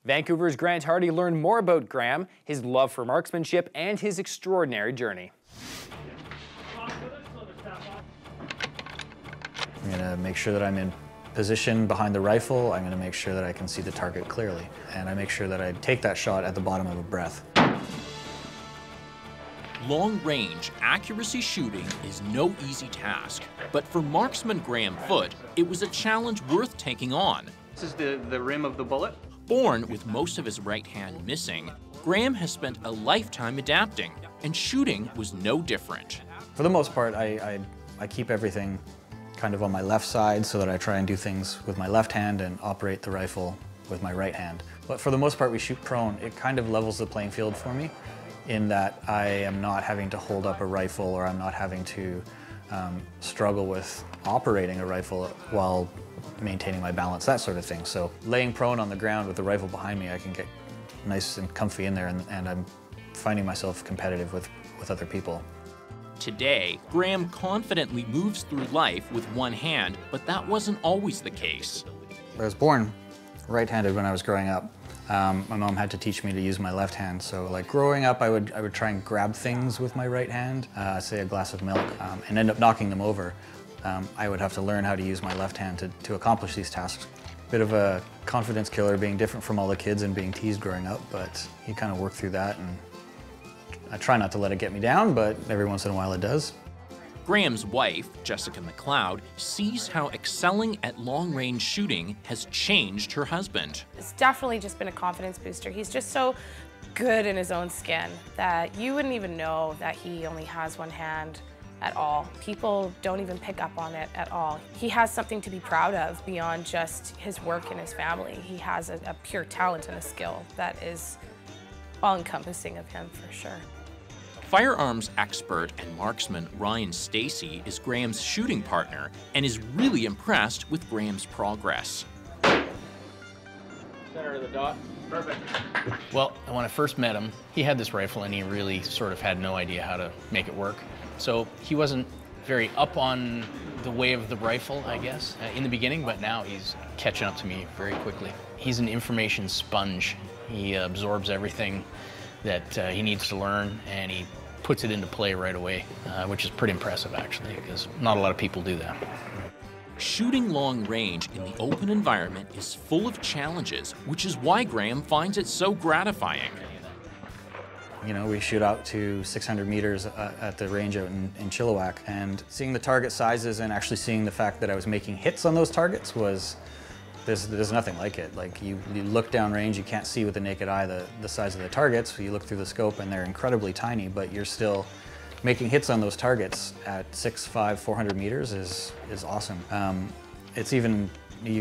Vancouver's Grant Hardy learned more about Graeme, his love for marksmanship, and his extraordinary journey. I'm going to make sure that I'm in position behind the rifle. I'm going to make sure that I can see the target clearly. And I make sure that I take that shot at the bottom of a breath. Long-range accuracy shooting is no easy task, but for marksman Graeme Foote, it was a challenge worth taking on. This is the rim of the bullet. Born with most of his right hand missing, Graeme has spent a lifetime adapting, and shooting was no different. For the most part, I keep everything kind of on my left side so that I try and do things with my left hand and operate the rifle with my right hand. But for the most part, we shoot prone. It kind of levels the playing field for me in that I am not having to hold up a rifle, or I'm not having to struggle with operating a rifle while maintaining my balance, that sort of thing. So laying prone on the ground with the rifle behind me, I can get nice and comfy in there, and I'm finding myself competitive with other people. Today, Graeme confidently moves through life with one hand, but that wasn't always the case. I was born right-handed when I was growing up. My mom had to teach me to use my left hand, so like growing up I would try and grab things with my right hand, say a glass of milk, and end up knocking them over. I would have to learn how to use my left hand to accomplish these tasks. Bit of a confidence killer, being different from all the kids and being teased growing up, but you kind of work through that, and I try not to let it get me down, but every once in a while it does. Graeme's wife, Jessica McLeod, sees how excelling at long-range shooting has changed her husband. It's definitely just been a confidence booster. He's just so good in his own skin that you wouldn't even know that he only has one hand at all. People don't even pick up on it at all. He has something to be proud of beyond just his work and his family. He has a pure talent and a skill that is all-encompassing of him for sure. Firearms expert and marksman Ryan Stacey is Graeme's shooting partner and is really impressed with Graeme's progress. Center of the dot. Perfect. Well, when I first met him, he had this rifle and he really sort of had no idea how to make it work. So he wasn't very up on the way of the rifle, I guess, in the beginning, but now he's catching up to me very quickly. He's an information sponge. He absorbs everything that he needs to learn, and he puts it into play right away, which is pretty impressive actually, because not a lot of people do that. Shooting long range in the open environment is full of challenges, which is why Graeme finds it so gratifying. You know, we shoot out to 600 meters at the range out in Chilliwack, and seeing the target sizes and actually seeing the fact that I was making hits on those targets was, there's nothing like it. Like you look down range, you can't see with the naked eye the size of the targets. So you look through the scope and they're incredibly tiny, but you're still making hits on those targets at 6'5", 400 meters is awesome. It's even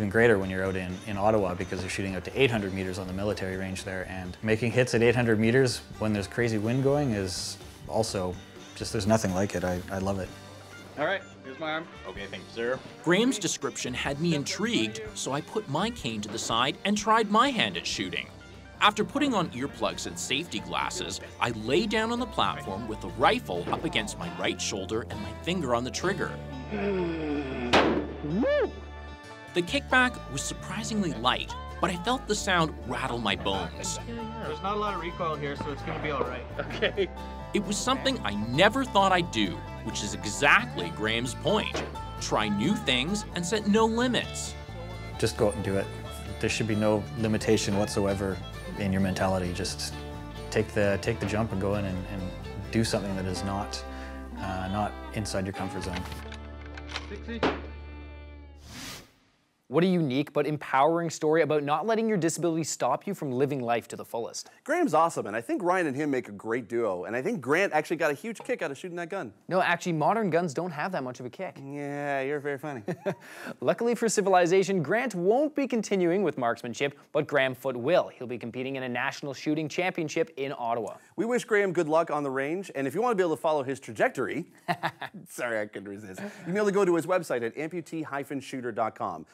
greater when you're out in Ottawa, because you're shooting out to 800 meters on the military range there, and making hits at 800 meters when there's crazy wind going is also just, there's nothing like it. I love it. All right, here's my arm. Okay, thank you, sir. Graeme's description had me intrigued, so I put my cane to the side and tried my hand at shooting. After putting on earplugs and safety glasses, I lay down on the platform with the rifle up against my right shoulder and my finger on the trigger. The kickback was surprisingly light, but I felt the sound rattle my bones. There's not a lot of recoil here, so it's gonna be all right. Okay. It was something I never thought I'd do, which is exactly Graeme's point. Try new things and set no limits. Just go out and do it. There should be no limitation whatsoever in your mentality. Just take the jump and go in and do something that is not inside your comfort zone. 60. What a unique but empowering story about not letting your disability stop you from living life to the fullest. Graeme's awesome, and I think Ryan and him make a great duo, and I think Grant actually got a huge kick out of shooting that gun. No, actually, modern guns don't have that much of a kick. Yeah, you're very funny. Luckily for Civilization, Grant won't be continuing with marksmanship, but Graeme Foote will. He'll be competing in a national shooting championship in Ottawa. We wish Graeme good luck on the range, and if you want to be able to follow his trajectory, sorry, I couldn't resist, you can be able to go to his website at amputee-shooter.com.